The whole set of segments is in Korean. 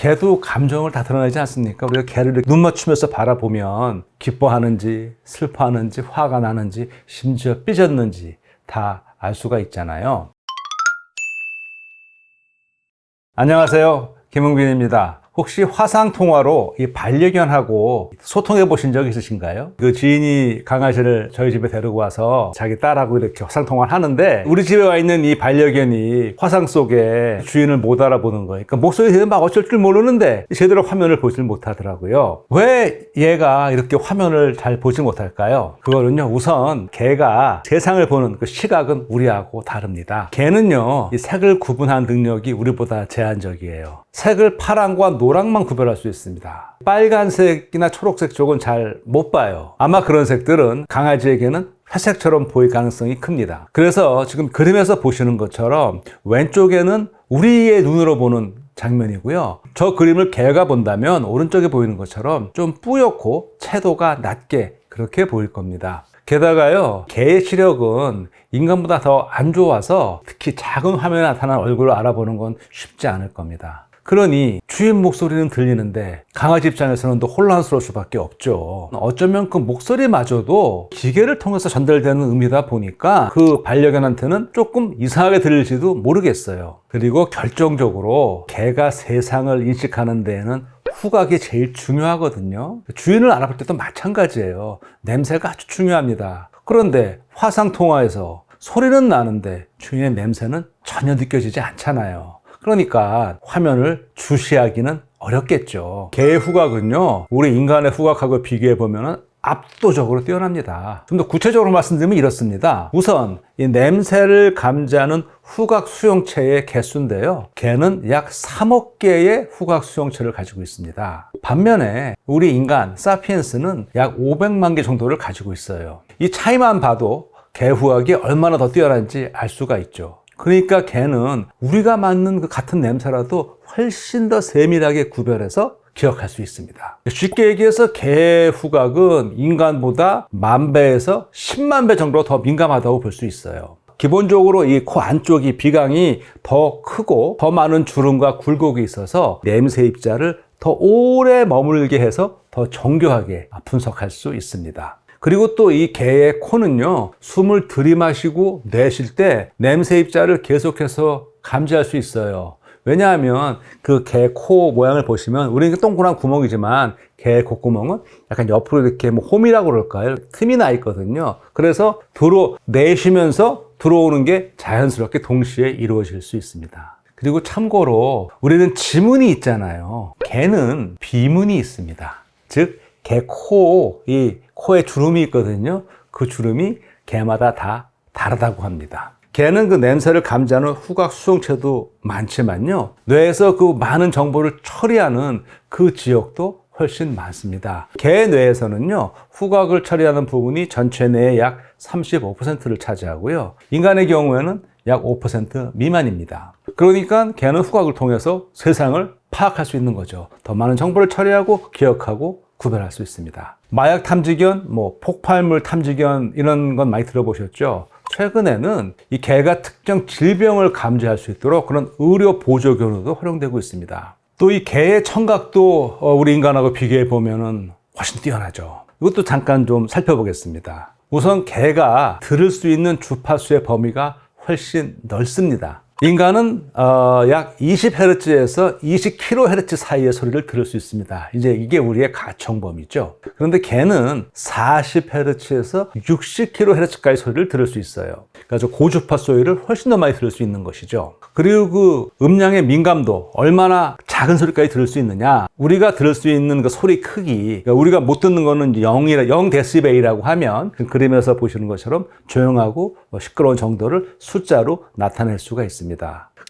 개도 감정을 다 드러내지 않습니까? 우리가 개를 이렇게 눈 맞추면서 바라보면 기뻐하는지 슬퍼하는지 화가 나는지 심지어 삐졌는지 다 알 수가 있잖아요. 안녕하세요, 김흥빈입니다. 혹시 화상통화로 이 반려견하고 소통해 보신 적 있으신가요? 그 지인이 강아지를 저희 집에 데리고 와서 자기 딸하고 이렇게 화상통화를 하는데 우리 집에 와 있는 이 반려견이 화상 속에 주인을 못 알아보는 거예요. 그러니까 목소리 들으면 막 어쩔 줄 모르는데 제대로 화면을 보질 못하더라고요. 왜 얘가 이렇게 화면을 잘 보지 못할까요? 그거는요, 우선 개가 세상을 보는 그 시각은 우리하고 다릅니다. 개는요, 이 색을 구분하는 능력이 우리보다 제한적이에요. 색을 파랑과 노랑만 구별할 수 있습니다. 빨간색이나 초록색 쪽은 잘 못 봐요. 아마 그런 색들은 강아지에게는 회색처럼 보일 가능성이 큽니다. 그래서 지금 그림에서 보시는 것처럼 왼쪽에는 우리의 눈으로 보는 장면이고요. 저 그림을 개가 본다면 오른쪽에 보이는 것처럼 좀 뿌옇고 채도가 낮게 그렇게 보일 겁니다. 게다가요, 개의 시력은 인간보다 더 안 좋아서 특히 작은 화면에 나타난 얼굴을 알아보는 건 쉽지 않을 겁니다. 그러니 주인 목소리는 들리는데 강아지 입장에서는 더 혼란스러울 수밖에 없죠. 어쩌면 그 목소리마저도 기계를 통해서 전달되는 의미다 보니까 그 반려견한테는 조금 이상하게 들릴지도 모르겠어요. 그리고 결정적으로 개가 세상을 인식하는 데에는 후각이 제일 중요하거든요. 주인을 알아볼 때도 마찬가지예요. 냄새가 아주 중요합니다. 그런데 화상통화에서 소리는 나는데 주인의 냄새는 전혀 느껴지지 않잖아요. 그러니까 화면을 주시하기는 어렵겠죠. 개의 후각은요, 우리 인간의 후각하고 비교해보면 압도적으로 뛰어납니다. 좀 더 구체적으로 말씀드리면 이렇습니다. 우선 이 냄새를 감지하는 후각 수용체의 개수인데요, 개는 약 3억 개의 후각 수용체를 가지고 있습니다. 반면에 우리 인간 사피엔스는 약 500만 개 정도를 가지고 있어요. 이 차이만 봐도 개 후각이 얼마나 더 뛰어난지 알 수가 있죠. 그러니까 개는 우리가 맡는 그 같은 냄새라도 훨씬 더 세밀하게 구별해서 기억할 수 있습니다. 쉽게 얘기해서 개의 후각은 인간보다 10,000배에서 10만 배 정도 더 민감하다고 볼 수 있어요. 기본적으로 이 코 안쪽이 비강이 더 크고 더 많은 주름과 굴곡이 있어서 냄새 입자를 더 오래 머물게 해서 더 정교하게 분석할 수 있습니다. 그리고 또 이 개의 코는요, 숨을 들이마시고 내쉴 때 냄새 입자를 계속해서 감지할 수 있어요. 왜냐하면 그 개 코 모양을 보시면 우리는 동그란 구멍이지만 개의 콧구멍은 약간 옆으로 이렇게 홈이라고 그럴까요? 틈이 나 있거든요. 그래서 내쉬면서 들어오는 게 자연스럽게 동시에 이루어질 수 있습니다. 그리고 참고로 우리는 지문이 있잖아요. 개는 비문이 있습니다. 즉, 이 코에 주름이 있거든요. 그 주름이 개마다 다 다르다고 합니다. 개는 그 냄새를 감지하는 후각 수용체도 많지만요, 뇌에서 그 많은 정보를 처리하는 그 지역도 훨씬 많습니다. 개 뇌에서는요, 후각을 처리하는 부분이 전체 뇌의 약 35%를 차지하고요, 인간의 경우에는 약 5% 미만입니다. 그러니까 개는 후각을 통해서 세상을 파악할 수 있는 거죠. 더 많은 정보를 처리하고 기억하고 구별할 수 있습니다. 마약 탐지견, 폭발물 탐지견 이런 건 많이 들어보셨죠? 최근에는 이 개가 특정 질병을 감지할 수 있도록 그런 의료 보조견으로도 활용되고 있습니다. 또 이 개의 청각도 우리 인간하고 비교해 보면은 훨씬 뛰어나죠. 이것도 잠깐 좀 살펴보겠습니다. 우선 개가 들을 수 있는 주파수의 범위가 훨씬 넓습니다. 인간은 약 20Hz에서 20kHz 사이의 소리를 들을 수 있습니다. 이게 우리의 가청범위죠. 그런데 개는 40Hz에서 60kHz까지 소리를 들을 수 있어요. 그러니까 고주파수 소리를 훨씬 더 많이 들을 수 있는 것이죠. 그리고 그 음량의 민감도, 얼마나 작은 소리까지 들을 수 있느냐, 우리가 들을 수 있는 그 소리 크기, 그러니까 우리가 못 듣는 거는 0dB이라고 하면 그 그림에서 보시는 것처럼 조용하고 시끄러운 정도를 숫자로 나타낼 수가 있습니다.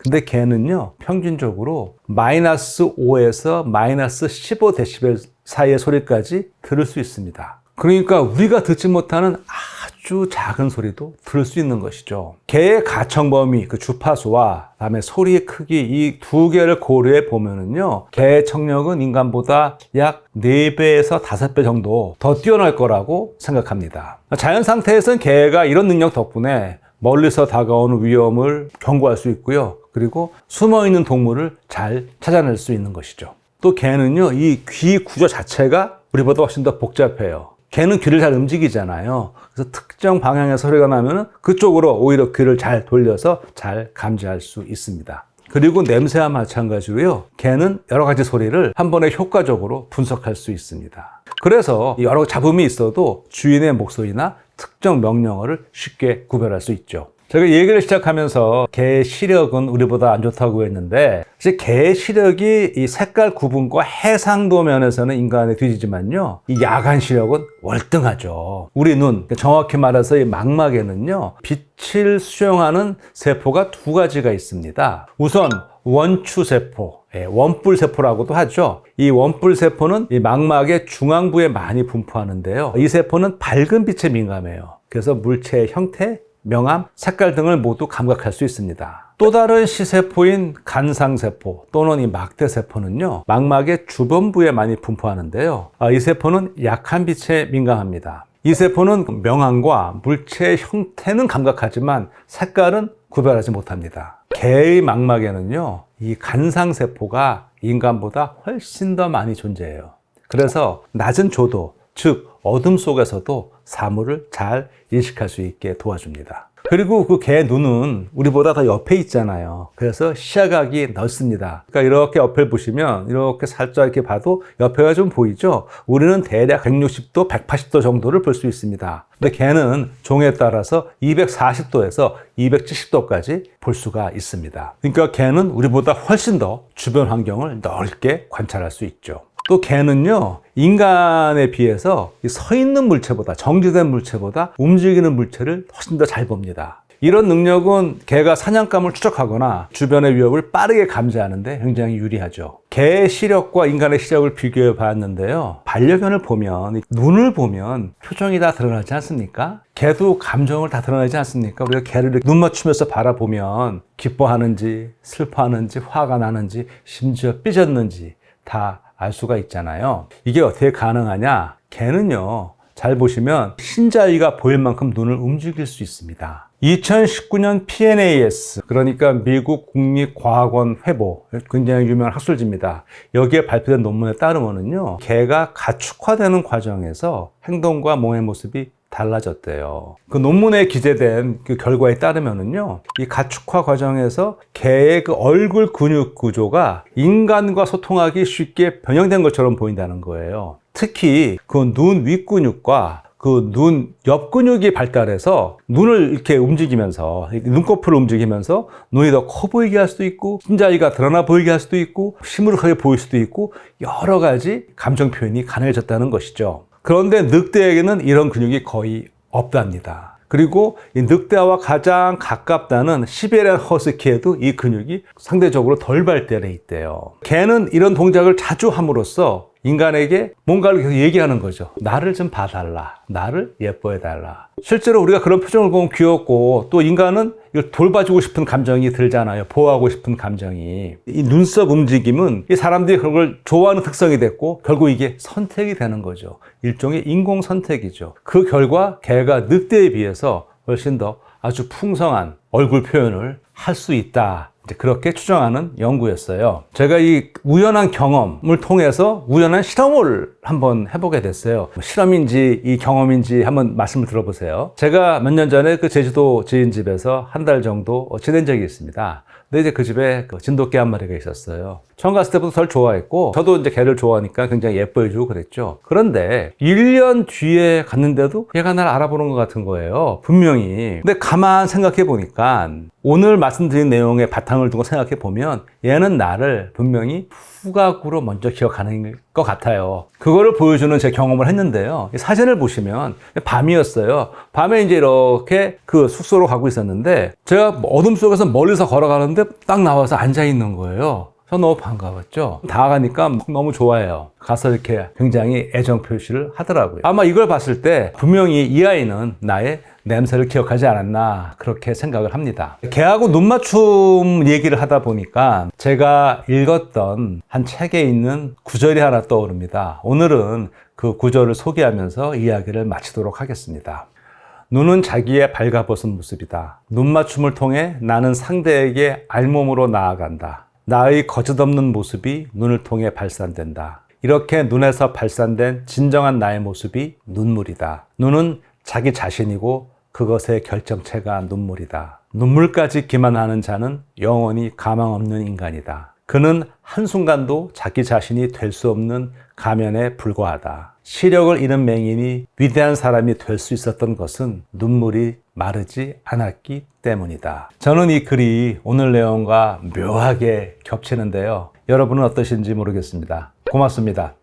근데 개는요, 평균적으로 -5에서 -15dB 사이의 소리까지 들을 수 있습니다. 그러니까 우리가 듣지 못하는 아주 작은 소리도 들을 수 있는 것이죠. 개의 가청범위, 그 주파수와 그다음에 소리의 크기, 이 두 개를 고려해 보면은요, 개의 청력은 인간보다 약 4배에서 5배 정도 더 뛰어날 거라고 생각합니다. 자연 상태에서는 개가 이런 능력 덕분에 멀리서 다가오는 위험을 경고할 수 있고요. 그리고 숨어있는 동물을 잘 찾아낼 수 있는 것이죠. 또 개는요, 이 귀 구조 자체가 우리보다 훨씬 더 복잡해요. 개는 귀를 잘 움직이잖아요. 그래서 특정 방향의 소리가 나면 그쪽으로 오히려 귀를 잘 돌려서 잘 감지할 수 있습니다. 그리고 냄새와 마찬가지로요, 개는 여러 가지 소리를 한 번에 효과적으로 분석할 수 있습니다. 그래서 여러 잡음이 있어도 주인의 목소리나 특정 명령어를 쉽게 구별할 수 있죠. 제가 얘기를 시작하면서 개의 시력은 우리보다 안 좋다고 했는데, 사실 개의 시력이 이 색깔 구분과 해상도 면에서는 인간에 뒤지지만요, 이 야간 시력은 월등하죠. 우리 눈, 정확히 말해서 이 망막에는요, 빛을 수용하는 세포가 두 가지가 있습니다. 우선 원추세포, 원뿔세포라고도 하죠. 이 원뿔세포는 이 망막의 중앙부에 많이 분포하는데요. 이 세포는 밝은 빛에 민감해요. 그래서 물체의 형태, 명암, 색깔 등을 모두 감각할 수 있습니다. 또 다른 시세포인 간상세포 또는 이 막대세포는요, 망막의 주변부에 많이 분포하는데요. 이 세포는 약한 빛에 민감합니다. 이 세포는 명암과 물체의 형태는 감각하지만 색깔은 구별하지 못합니다. 개의 망막에는요, 이 간상세포가 인간보다 훨씬 더 많이 존재해요. 그래서 낮은 조도, 즉 어둠 속에서도 사물을 잘 인식할 수 있게 도와줍니다. 그리고 그 개 눈은 우리보다 더 옆에 있잖아요. 그래서 시야각이 넓습니다. 그러니까 이렇게 옆을 보시면 이렇게 살짝 이렇게 봐도 옆에가 좀 보이죠? 우리는 대략 160도, 180도 정도를 볼 수 있습니다. 근데 개는 종에 따라서 240도에서 270도까지 볼 수가 있습니다. 그러니까 개는 우리보다 훨씬 더 주변 환경을 넓게 관찰할 수 있죠. 또 개는요, 인간에 비해서 서 있는 물체보다, 정지된 물체보다 움직이는 물체를 훨씬 더 잘 봅니다. 이런 능력은 개가 사냥감을 추적하거나 주변의 위협을 빠르게 감지하는데 굉장히 유리하죠. 개의 시력과 인간의 시력을 비교해 봤는데요, 반려견을 보면, 눈을 보면 표정이 다 드러나지 않습니까? 개도 감정을 다 드러내지 않습니까? 우리가 개를 눈 맞추면서 바라보면 기뻐하는지, 슬퍼하는지, 화가 나는지, 심지어 삐졌는지 다 알 수가 있잖아요. 이게 어떻게 가능하냐? 개는요, 잘 보시면 흰자위가 보일 만큼 눈을 움직일 수 있습니다. 2019년 PNAS, 그러니까 미국 국립과학원 회보, 굉장히 유명한 학술지입니다. 여기에 발표된 논문에 따르면요, 개가 가축화되는 과정에서 행동과 몸의 모습이 달라졌대요. 그 논문에 기재된 그 결과에 따르면은요, 이 가축화 과정에서 개의 그 얼굴 근육 구조가 인간과 소통하기 쉽게 변형된 것처럼 보인다는 거예요. 특히 그 눈 윗근육과 그 눈 옆 근육이 발달해서 눈을 이렇게 움직이면서, 눈꺼풀을 움직이면서 눈이 더 커 보이게 할 수도 있고, 흰자위가 드러나 보이게 할 수도 있고, 시무룩하게 보일 수도 있고, 여러 가지 감정 표현이 가능해졌다는 것이죠. 그런데 늑대에게는 이런 근육이 거의 없답니다. 그리고 이 늑대와 가장 가깝다는 시베리안 허스키에도 이 근육이 상대적으로 덜 발달해 있대요. 개는 이런 동작을 자주 함으로써 인간에게 뭔가를 계속 얘기하는 거죠. 나를 좀 봐달라. 나를 예뻐해달라. 실제로 우리가 그런 표정을 보면 귀엽고, 또 인간은 이걸 돌봐주고 싶은 감정이 들잖아요. 보호하고 싶은 감정이. 이 눈썹 움직임은 이 사람들이 그런 걸 좋아하는 특성이 됐고, 결국 이게 선택이 되는 거죠. 일종의 인공 선택이죠. 그 결과 개가 늑대에 비해서 훨씬 더 아주 풍성한 얼굴 표현을 할 수 있다. 그렇게 추정하는 연구였어요. 제가 이 우연한 경험을 통해서 우연한 실험을 한번 해보게 됐어요. 실험인지 이 경험인지 한번 말씀을 들어보세요. 제가 몇 년 전에 그 제주도 지인 집에서 한 달 정도 지낸 적이 있습니다. 근데 이제 그 집에 그 진돗개 한 마리가 있었어요. 처음 갔을 때부터 덜 좋아했고, 저도 이제 개를 좋아하니까 굉장히 예뻐해주고 그랬죠. 그런데 1년 뒤에 갔는데도 얘가 날 알아보는 것 같은 거예요. 분명히. 근데 가만 생각해 보니까 오늘 말씀드린 내용의 바탕을 두고 생각해 보면 얘는 나를 분명히 후각으로 먼저 기억하는 것 같아요. 그거를 보여주는 제 경험을 했는데요. 사진을 보시면 밤이었어요. 밤에 이제 이렇게 그 숙소로 가고 있었는데, 제가 어둠 속에서 멀리서 걸어가는데 딱 나와서 앉아 있는 거예요. 저 너무 반가웠죠. 다가가니까 너무 좋아해요. 가서 이렇게 굉장히 애정 표시를 하더라고요. 아마 이걸 봤을 때 분명히 이 아이는 나의 냄새를 기억하지 않았나, 그렇게 생각을 합니다. 개하고 눈맞춤 얘기를 하다 보니까 제가 읽었던 한 책에 있는 구절이 하나 떠오릅니다. 오늘은 그 구절을 소개하면서 이야기를 마치도록 하겠습니다. 눈은 자기의 발가벗은 모습이다. 눈맞춤을 통해 나는 상대에게 알몸으로 나아간다. 나의 거짓없는 모습이 눈을 통해 발산된다. 이렇게 눈에서 발산된 진정한 나의 모습이 눈물이다. 눈은 자기 자신이고 그것의 결정체가 눈물이다. 눈물까지 기만하는 자는 영원히 가망 없는 인간이다. 그는 한순간도 자기 자신이 될 수 없는 가면에 불과하다. 시력을 잃은 맹인이 위대한 사람이 될 수 있었던 것은 눈물이 마르지 않았기 때문이다. 저는 이 글이 오늘 내용과 묘하게 겹치는데요. 여러분은 어떠신지 모르겠습니다. 고맙습니다.